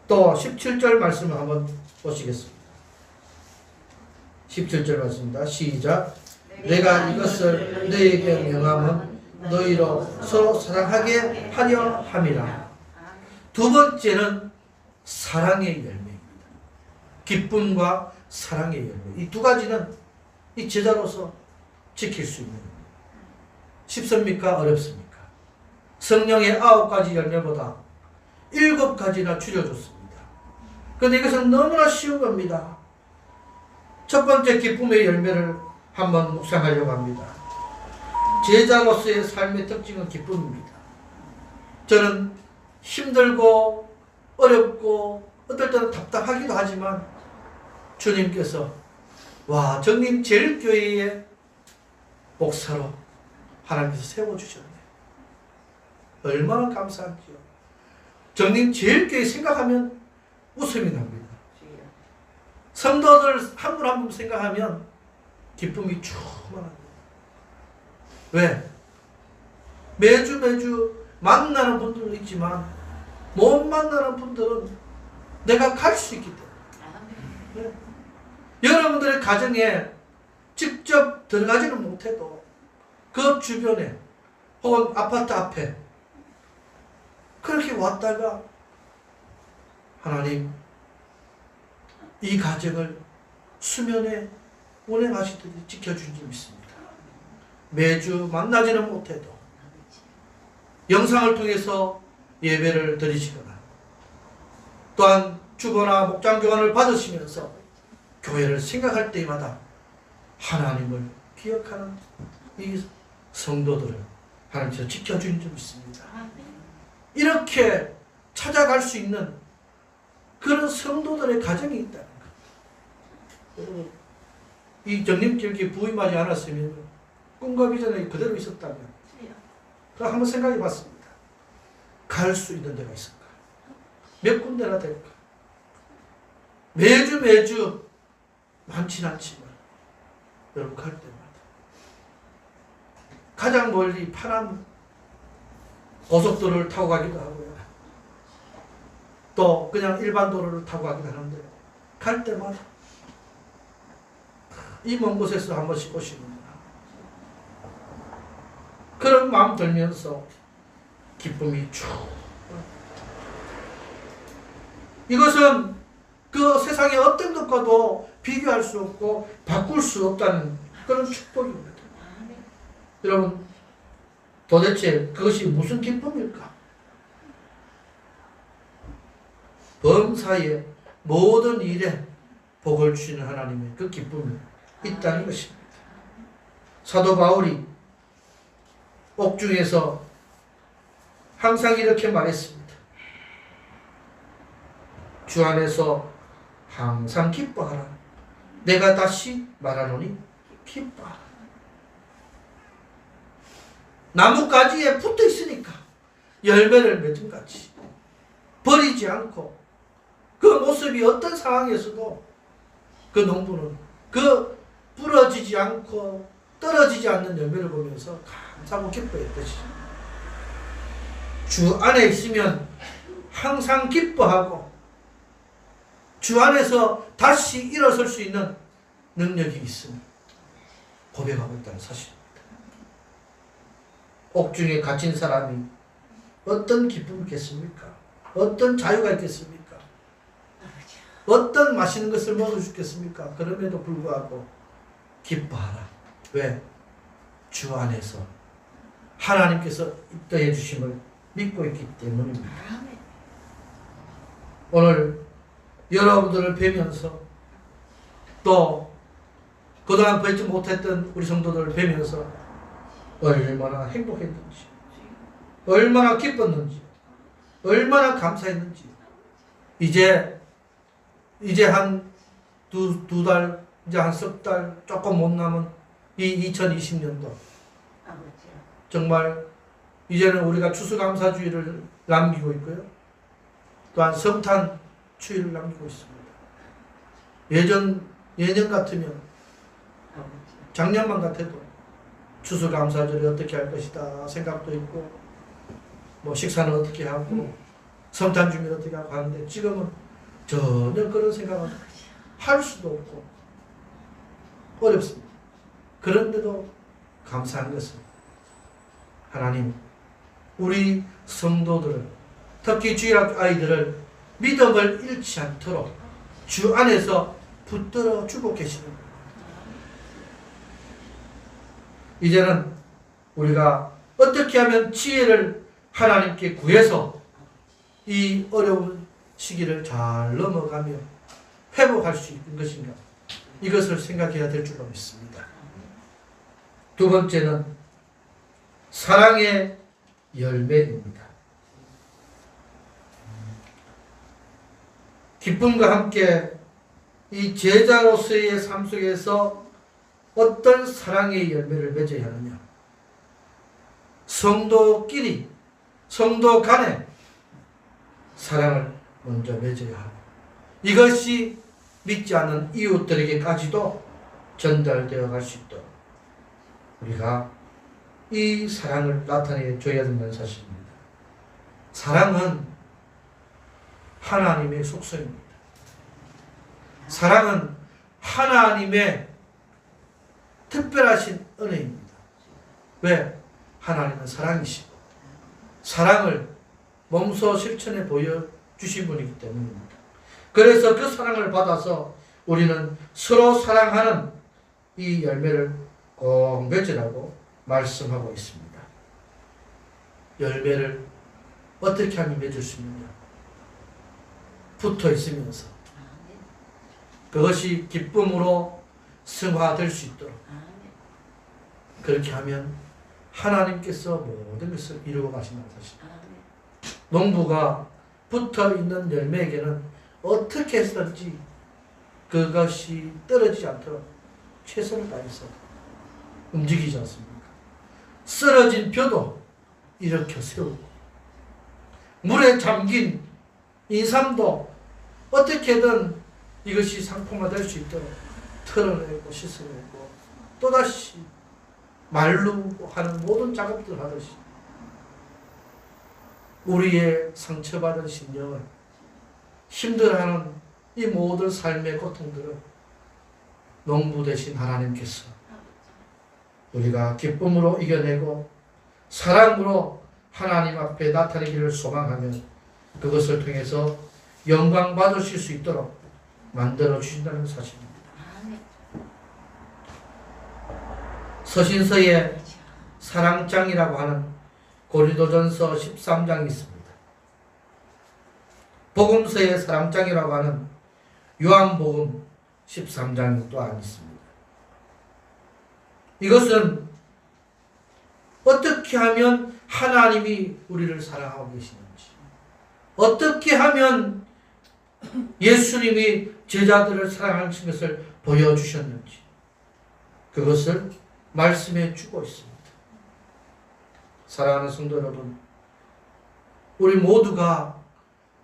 또 17절 말씀을 한번 보시겠습니다. 17절 말씀입니다. 시작. 내가 이것을 너희에게 명함은 너희로 서로 사랑하게 하려 함이라. 2번째는 사랑의 열매입니다. 기쁨과 사랑의 열매. 이 2가지는 이 제자로서 지킬 수 있는 겁니다. 쉽습니까? 어렵습니까? 성령의 9가지 열매보다 7가지나 줄여줬습니다. 그런데 이것은 너무나 쉬운 겁니다. 첫 번째 기쁨의 열매를 한번 묵상하려고 합니다. 제자로서의 삶의 특징은 기쁨입니다. 저는 힘들고 어렵고 어떨 때는 답답하기도 하지만 주님께서 정림 제일교회의 목사로 하나님께서 세워주셨네요. 얼마나 감사한지요. 정림 제일교회 생각하면 웃음이 납니다. 성도들 한 분 한 분 생각하면 기쁨이 충만합니다. 왜? 매주 만나는 분들도 있지만 못 만나는 분들은 내가 갈 수 있기 때문에. 네. 여러분들의 가정에 직접 들어가지는 못해도 그 주변에 혹은 아파트 앞에 그렇게 왔다가 하나님 이 가정을 수면에 운행하시듯이 지켜주신 줄 믿습니다. 매주 만나지는 못해도 영상을 통해서 예배를 드리시거나 또한 주거나 목장 교환을 받으시면서 교회를 생각할 때마다 하나님을 기억하는 이 성도들을 하나님께서 지켜주신 줄 믿습니다. 이렇게 찾아갈 수 있는 그런 성도들의 가정이 있다는 것. 이 정림길기 부임하지 않았으면 꿈과 비전이 그대로 있었다면 그럼 한번 생각해 봤습니다. 갈 수 있는 데가 있을까? 몇 군데나 될까? 매주 많진 않지만 여러분 갈 때마다 가장 멀리 파란 고속도로를 타고 가기도 하고요. 또 그냥 일반 도로를 타고 가기도 하는데 갈 때마다 이 먼 곳에서 한 번씩 오시는구나. 그런 마음 들면서 기쁨이 쭉. 이것은 그 세상의 어떤 것과도 비교할 수 없고 바꿀 수 없다는 그런 축복입니다. 여러분, 도대체 그것이 무슨 기쁨일까? 범사의 모든 일에 복을 주시는 하나님의 그 기쁨이 있다는 것입니다. 사도 바울이 옥중에서 항상 이렇게 말했습니다. 주 안에서 항상 기뻐하라. 내가 다시 말하노니 기뻐하라. 나뭇가지에 붙어 있으니까 열매를 맺은 같이 버리지 않고 그 모습이 어떤 상황에서도 그 농부는 그 부러지지 않고 떨어지지 않는 열매를 보면서 감사하고 기뻐했듯이 주 안에 있으면 항상 기뻐하고 주 안에서 다시 일어설 수 있는 능력이 있음을 고백하고 있다는 사실입니다. 옥중에 갇힌 사람이 어떤 기쁨이 있겠습니까? 어떤 자유가 있겠습니까? 어떤 맛있는 것을 먹을 수 있겠습니까? 그럼에도 불구하고 기뻐하라. 왜? 주 안에서 하나님께서 입더해 주심을 믿고 있기 때문입니다. 오늘 여러분들을 뵈면서 또 그동안 뵙지 못했던 우리 성도들을 뵈면서 얼마나 행복했는지, 얼마나 기뻤는지, 얼마나 감사했는지, 이제 한 두 달, 이제 한 석 달 조금 못 남은 이 2020년도 정말 이제는 우리가 추수감사주의를 남기고 있고요. 또한 성탄 추위를 남기고 있습니다. 예년 같으면 작년만 같아도 추수감사절이 어떻게 할 것이다 생각도 있고 뭐 식사는 어떻게 하고 성탄 준비를 어떻게 하고 하는데 지금은 전혀 그런 생각을 할 수도 없고 어렵습니다. 그런데도 감사한 것은 하나님 우리 성도들을 특히 주일학교 아이들을 믿음을 잃지 않도록 주 안에서 붙들어 주고 계시는 거예요. 이제는 우리가 어떻게 하면 지혜를 하나님께 구해서 이 어려운 시기를 잘 넘어가며 회복할 수 있는 것인가, 이것을 생각해야 될 줄로 믿습니다. 두 번째는 사랑의 열매입니다. 기쁨과 함께 이 제자로서의 삶 속에서 어떤 사랑의 열매를 맺어야 하느냐? 성도끼리, 성도 간에 사랑을 먼저 맺어야 하고, 이것이 믿지 않는 이웃들에게까지도 전달되어 갈 수 있도록 우리가 이 사랑을 나타내 줘야 된다는 사실입니다. 사랑은 하나님의 속성입니다. 사랑은 하나님의 특별하신 은혜입니다. 왜? 하나님은 사랑이시고 사랑을 몸소 실천해 보여주신 분이기 때문입니다. 그래서 그 사랑을 받아서 우리는 서로 사랑하는 이 열매를 꼭 맺으라고 말씀하고 있습니다. 열매를 어떻게 하면 맺을 수 있느냐? 붙어 있으면서 그것이 기쁨으로 승화될 수 있도록 그렇게 하면 하나님께서 모든 것을 이루어 가신다는 사실. 농부가 붙어 있는 열매에게는 어떻게 해서든지 그것이 떨어지지 않도록 최선을 다해서 움직이지 않습니까? 쓰러진 벼도 일으켜 세우고 물에 잠긴 인삼도 어떻게든 이것이 상품화될 수 있도록 털어내고 씻어내고 또다시 말르고 하는 모든 작업들을 하듯이 우리의 상처받은 심령을 힘들어하는 이 모든 삶의 고통들을 농부 되신 하나님께서 우리가 기쁨으로 이겨내고 사랑으로 하나님 앞에 나타내기를 소망하면 그것을 통해서 영광 받으실 수 있도록 만들어 주신다는 사실입니다. 아멘. 서신서에 사랑장이라고 하는 고린도전서 13장이 있습니다. 복음서에 사랑장이라고 하는 요한복음 13장이 또한 있습니다. 이것은 어떻게 하면 하나님이 우리를 사랑하고 계시는지, 어떻게 하면 예수님이 제자들을 사랑하신 것을 보여주셨는지 그것을 말씀해 주고 있습니다. 사랑하는 성도 여러분, 우리 모두가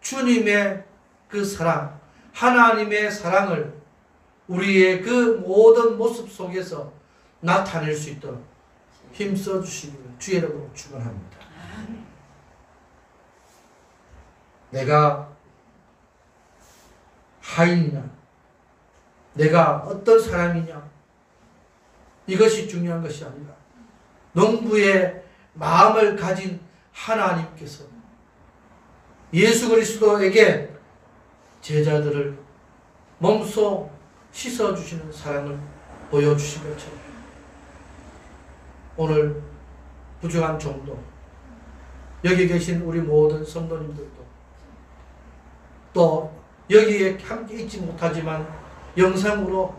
주님의 그 사랑, 하나님의 사랑을 우리의 그 모든 모습 속에서 나타낼 수 있도록 힘써 주시기를 주의 이름으로 축원합니다. 내가 하인이냐, 내가 어떤 사람이냐, 이것이 중요한 것이 아니라 농부의 마음을 가진 하나님께서 예수 그리스도에게 제자들을 몸소 씻어주시는 사랑을 보여주신 것처럼 오늘 부족한 종도, 여기 계신 우리 모든 성도님들도, 또 여기에 함께 있지 못하지만 영상으로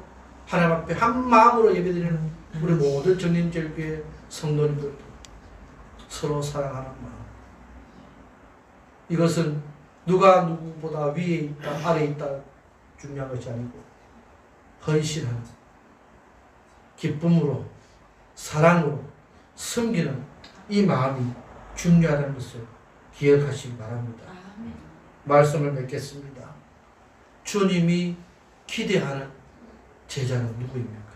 하나님 앞에 한 마음으로 예배드리는 우리 모든 정림절교회 성도님들도 서로 사랑하는 마음, 이것은 누가 누구보다 위에 있다 아래에 있다 중요한 것이 아니고 헌신하는 기쁨으로 사랑으로 섬기는 이 마음이 중요하다는 것을 기억하시기 바랍니다. 말씀을 맺겠습니다. 주님이 기대하는 제자는 누구입니까?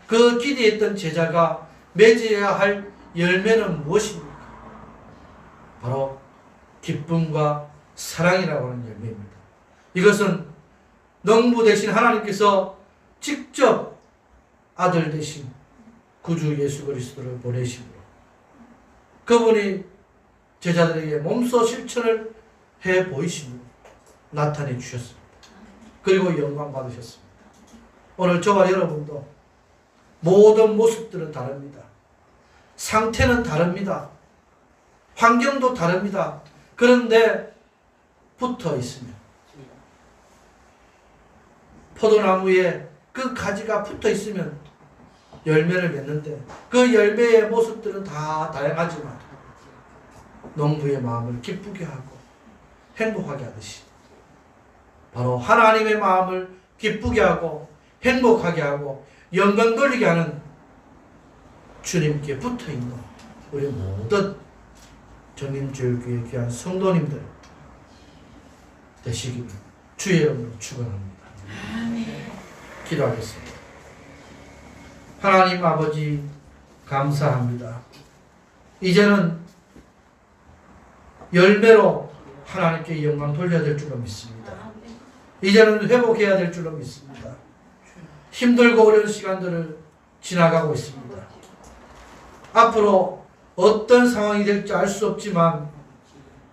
그 기대했던 제자가 맺어야 할 열매는 무엇입니까? 바로 기쁨과 사랑이라고 하는 열매입니다. 이것은 농부 대신 하나님께서 직접 아들 대신 구주 예수 그리스도를 보내심으로 그분이 제자들에게 몸소 실천을 해 보이심으로 나타내 주셨습니다. 그리고 영광 받으셨습니다. 오늘 저와 여러분도 모든 모습들은 다릅니다. 상태는 다릅니다. 환경도 다릅니다. 그런데 붙어 있으면, 포도나무에 그 가지가 붙어 있으면 열매를 맺는데 그 열매의 모습들은 다 다양하지만 농부의 마음을 기쁘게 하고 행복하게 하듯이 바로 하나님의 마음을 기쁘게 하고 행복하게 하고 영광 돌리게 하는 주님께 붙어있는 우리 모든 정림주일교회 귀한 성도님들 되시기를 주의 이름으로 축원합니다. 기도하겠습니다. 하나님 아버지 감사합니다. 이제는 열매로 하나님께 영광 돌려야 될 줄로 믿습니다. 이제는 회복해야 될 줄로 믿습니다. 힘들고 어려운 시간들을 지나가고 있습니다. 앞으로 어떤 상황이 될지 알 수 없지만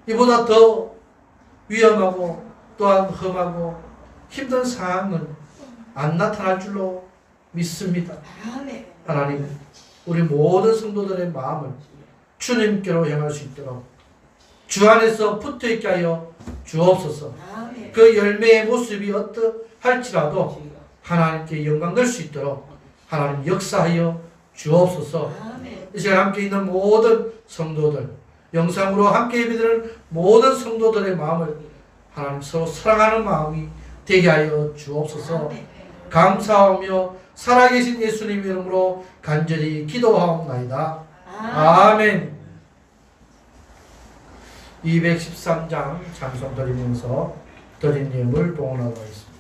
이보다 더 위험하고 또한 험하고 힘든 상황은 안 나타날 줄로 믿습니다. 하나님, 우리 모든 성도들의 마음을 주님께로 향할 수 있도록 주 안에서 붙어있게 하여 주옵소서. 그 열매의 모습이 어떠할지라도 하나님께 영광 될 수 있도록 하나님 역사하여 주옵소서. 이 시간 함께 있는 모든 성도들, 영상으로 함께 예배드리는 모든 성도들의 마음을 하나님 서로 사랑하는 마음이 되게 하여 주옵소서. 감사하며 살아계신 예수님 이름으로 간절히 기도하옵나이다. 아멘. 213장 찬송 드리면서 드린 예물 봉헌하도록 하겠습니다.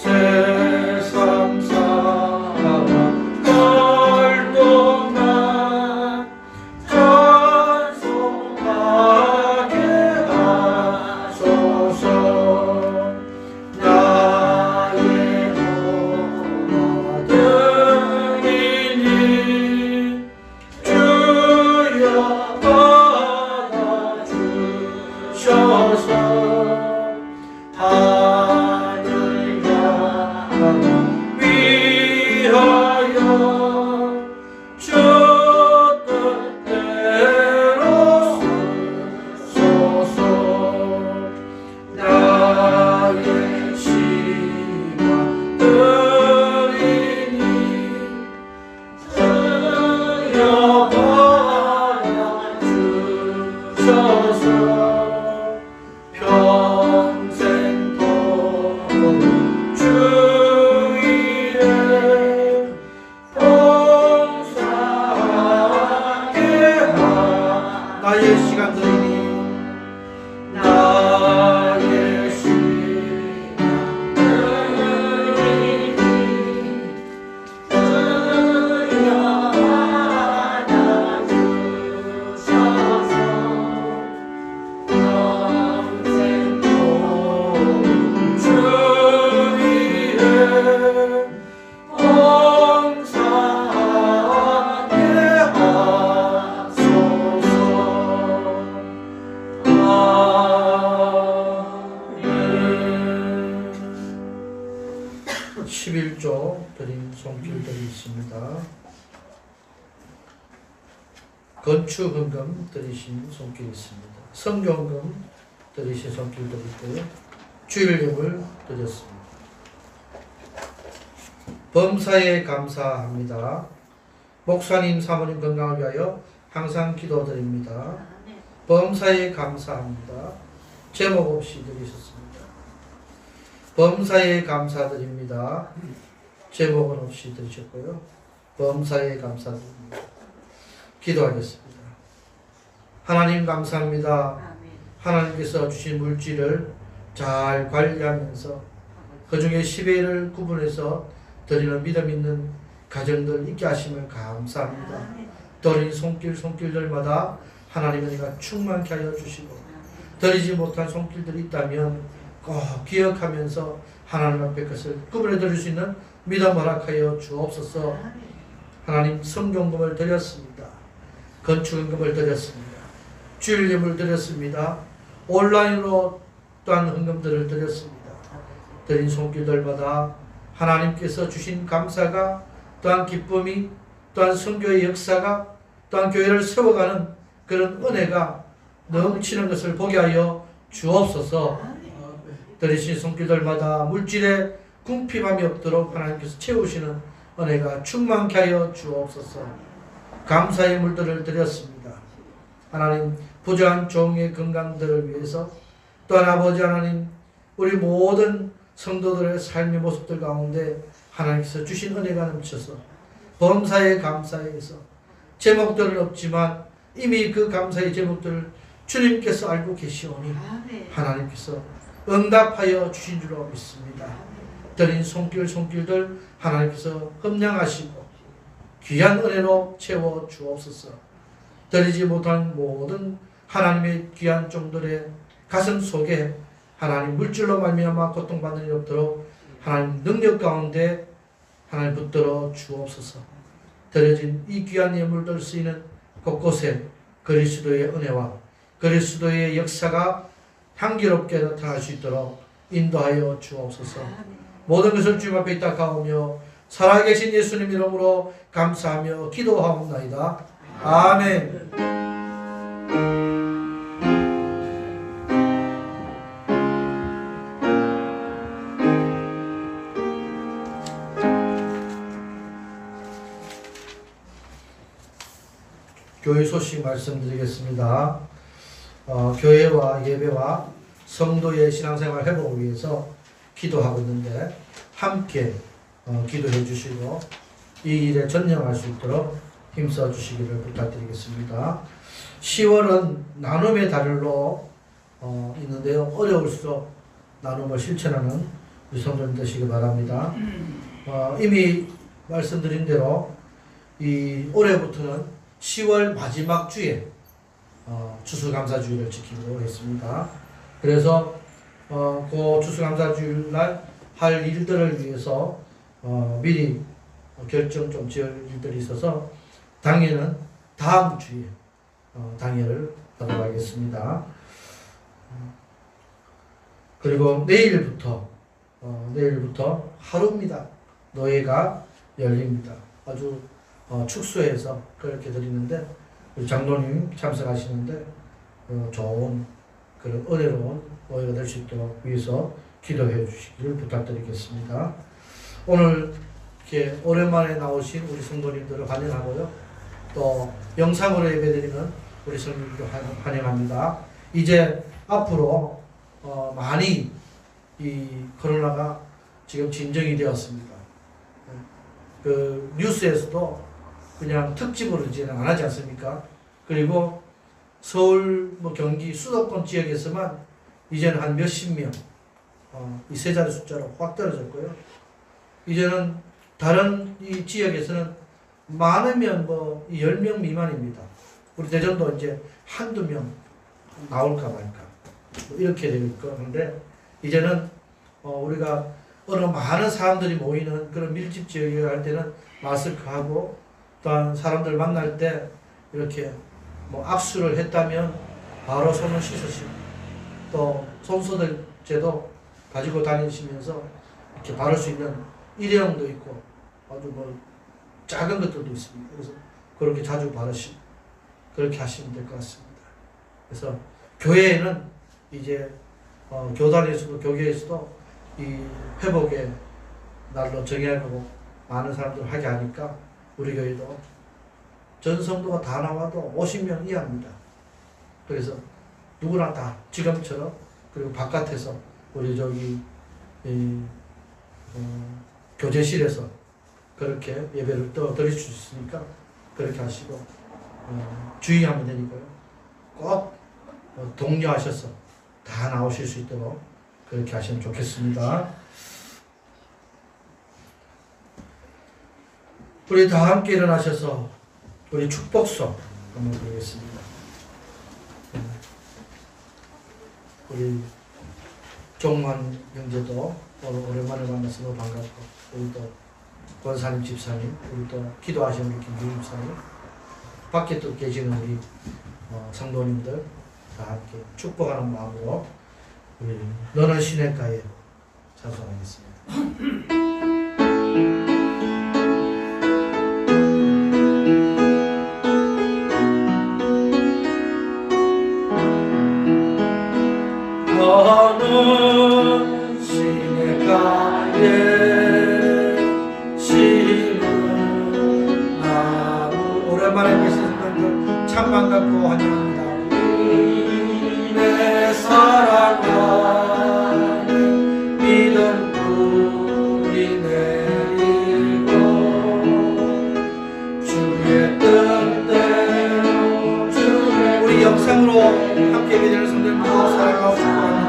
세상 사 받아주셔서 하늘 나라 위하여 주 뜻대로 쓰소서. 나의 시간 드리니 들여받아주셔서 평생 도록 주 위에 봉사하게 나의 시간 드리니 나의 시간 드리니 들여받아주셔서 평생 도록 주 위에 봉사하게 하소서. 아멘. 11조 드린 손길들이 있습니다. 건축헌금 드리신 손길이 있습니다. 성경금 드리신 손길도 있고요. 주일예물 드렸습니다. 범사에 감사합니다. 목사님, 사모님 건강을 위하여 항상 기도드립니다. 아멘. 범사에 감사합니다. 제목 없이 드리셨습니다. 범사에 감사드립니다. 제목은 없이 드리셨고요. 범사에 감사드립니다. 기도하겠습니다. 하나님 감사합니다. 아멘. 하나님께서 주신 물질을 잘 관리하면서 그 중에 10회를 구분해서 드리는 믿음 있는 가정들 있게 하심을 감사합니다. 아멘. 드린 손길들마다 하나님의 은혜가 충만케 하여 주시고 드리지 못한 손길들이 있다면 꼭 기억하면서 하나님 앞에 그것을 구분해 드릴 수 있는 믿음 허락하여 주옵소서. 아멘. 하나님 성경금을 드렸습니다. 건축헌금을 드렸습니다. 주일예물 드렸습니다. 온라인으로 또한 헌금들을 드렸습니다. 드린 손길들마다 하나님께서 주신 감사가 또한 기쁨이 또한 선교의 역사가 또한 교회를 세워가는 그런 은혜가 넘치는 것을 보게 하여 주옵소서. 아멘. 드리신 손길들마다 물질에 궁핍함이 없도록 하나님께서 채우시는 은혜가 충만케 하여 주옵소서. 감사의 물들을 드렸습니다. 하나님 부정한 종의 건강들을 위해서 또한 아버지 하나님 우리 모든 성도들의 삶의 모습들 가운데 하나님께서 주신 은혜가 넘쳐서 범사에 감사해서 제목들은 없지만 이미 그 감사의 제목들을 주님께서 알고 계시오니 아멘. 하나님께서 응답하여 주신 줄로 믿습니다. 드린 손길들 하나님께서 흠량하시고 귀한 은혜로 채워 주옵소서. 드리지 못한 모든 하나님의 귀한 종들의 가슴 속에 하나님 물질로 말미암아 고통받는 일 없도록 하나님 능력 가운데 하나님 붙들어 주옵소서. 드려진 이 귀한 예물들 쓰이는 곳곳에 그리스도의 은혜와 그리스도의 역사가 향기롭게 나타날 수 있도록 인도하여 주옵소서. 모든 것을 주님 앞에 있다가오며 살아계신 예수님 이름으로 감사하며 기도하옵나이다. 아멘. 교회 소식 말씀드리겠습니다. 교회와 예배와 성도의 신앙생활 회복을 위해서 기도하고 있는데 함께 기도해 주시고 이 일에 전념할 수 있도록 힘써 주시기를 부탁드리겠습니다. 10월은 나눔의 달로 있는데요. 어려울수록 나눔을 실천하는 우리 성도님 되시기 바랍니다. 이미 말씀드린 대로 이 올해부터는 10월 마지막 주에 추수감사주일을 지키기로 했습니다. 그래서 그 추수감사주일 날 할 일들을 위해서 미리 결정 좀 지을 일들이 있어서 당일은 다음 주에 당회를 하도록 하겠습니다. 그리고 내일부터 하루입니다. 노예가 열립니다. 아주 축소해서 그렇게 드리는데 우리 장로님 참석하시는데 좋은 그런 은혜로운 노예가 될 수 있도록 위해서 기도해 주시기를 부탁드리겠습니다. 오늘 이렇게 오랜만에 나오신 우리 성도님들을 환영하고요. 또 영상으로 예배드리는 우리 성도님들 환영합니다. 이제 앞으로 많이 이 코로나가 지금 진정이 되었습니다. 그 뉴스에서도 그냥 특집으로 이제는 안 하지 않습니까? 그리고 서울, 경기 수도권 지역에서만 이제는 한 몇십 명, 이 세 자리 숫자로 확 떨어졌고요. 이제는 다른 이 지역에서는 많으면 10명 미만입니다. 우리 대전도 이제 한두 명 나올까 말까 이렇게 되고 있고, 그런데 이제는 우리가 어느 많은 사람들이 모이는 그런 밀집 지역에 갈 때는 마스크하고 또한 사람들 만날 때 이렇게 악수를 했다면 바로 손을 씻으시고 또 손소독제도 가지고 다니시면서 이렇게 바를 수 있는 일회용도 있고 아주 작은 것들도 있습니다. 그래서 그렇게 자주 바르시고 그렇게 하시면 될 것 같습니다. 그래서 교회에는 이제 교단에서도 교계에서도 이 회복의 날로 정해가고 많은 사람들 하게 하니까 우리 교회도 전 성도가 다 나와도 50명 이하입니다. 그래서 누구나 다 지금처럼 그리고 바깥에서 우리 교제실에서 그렇게 예배를 또 드릴 수 있으니까 그렇게 하시고 주의하면 되니까요. 꼭 독려하셔서 다 나오실 수 있도록 그렇게 하시면 좋겠습니다. 우리 다 함께 일어나셔서 우리 축복송 한번 드리겠습니다. 우리 종만 형제도 오늘 오랜만에 만나서 너무 반갑고, 우리 또 권사님 집사님, 우리 또 기도하시는 우리 김주임 집사님, 밖에 또 계시는 우리 성도님들 다 함께 축복하는 마음으로 우리 너는 시냇가에 찬송하겠습니다. 너는 시냇가에 심은 나무. 오랜만에 계시는 분들 참 반갑고 환영합니다. 내 사랑하는 믿음 뿌리 내리고 주의 뜻대로 우리 영상으로 함께 믿는 성도님도 사랑하고 축복합니다.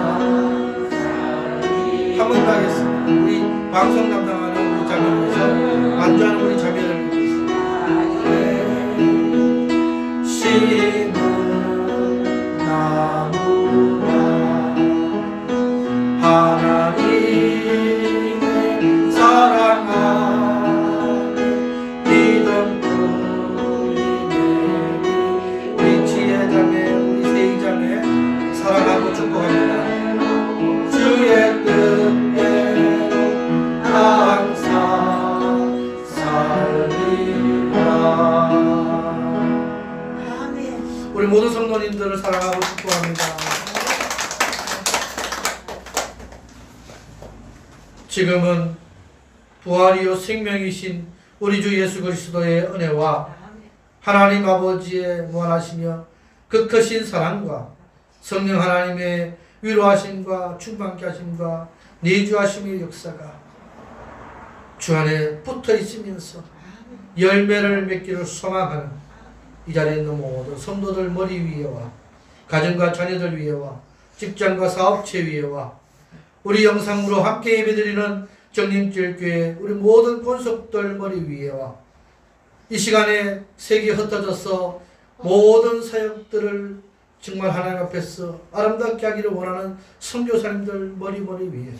한 번 더 하겠습니다. 우리 방송 담당하는 우리 자매에서 안주하는 우리 자매를 믿겠습니다. 심은 나무와 하나님의 사랑하는 믿음 뿌리 내리 우리 지혜자매, 우리 세희자매 사랑하고 축복합니다. 주의 뜻대로 항상 살리라. 우리 모든 성도님들을 사랑하고 축복합니다. 지금은 부활이요 생명이신 우리 주 예수 그리스도의 은혜와 하나님 아버지의 무한하시며 극크신 사랑과 성령 하나님의 위로하심과 충만케 하심과 내주하심의 역사가 주 안에 붙어 있으면서 열매를 맺기를 소망하는 이 자리에 있는 모든 성도들 머리 위에와 가정과 자녀들 위에와 직장과 사업체 위에와 우리 영상으로 함께 예배드리는 정림절교회 우리 모든 권속들 머리 위에와 이 시간에 색이 흩어져서 모든 사역들을 정말 하나님 앞에서 아름답게 하기를 원하는 선교사님들 머리 위에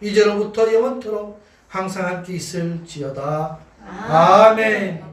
이제로부터 영원토록 항상 함께 있을지어다. 아멘.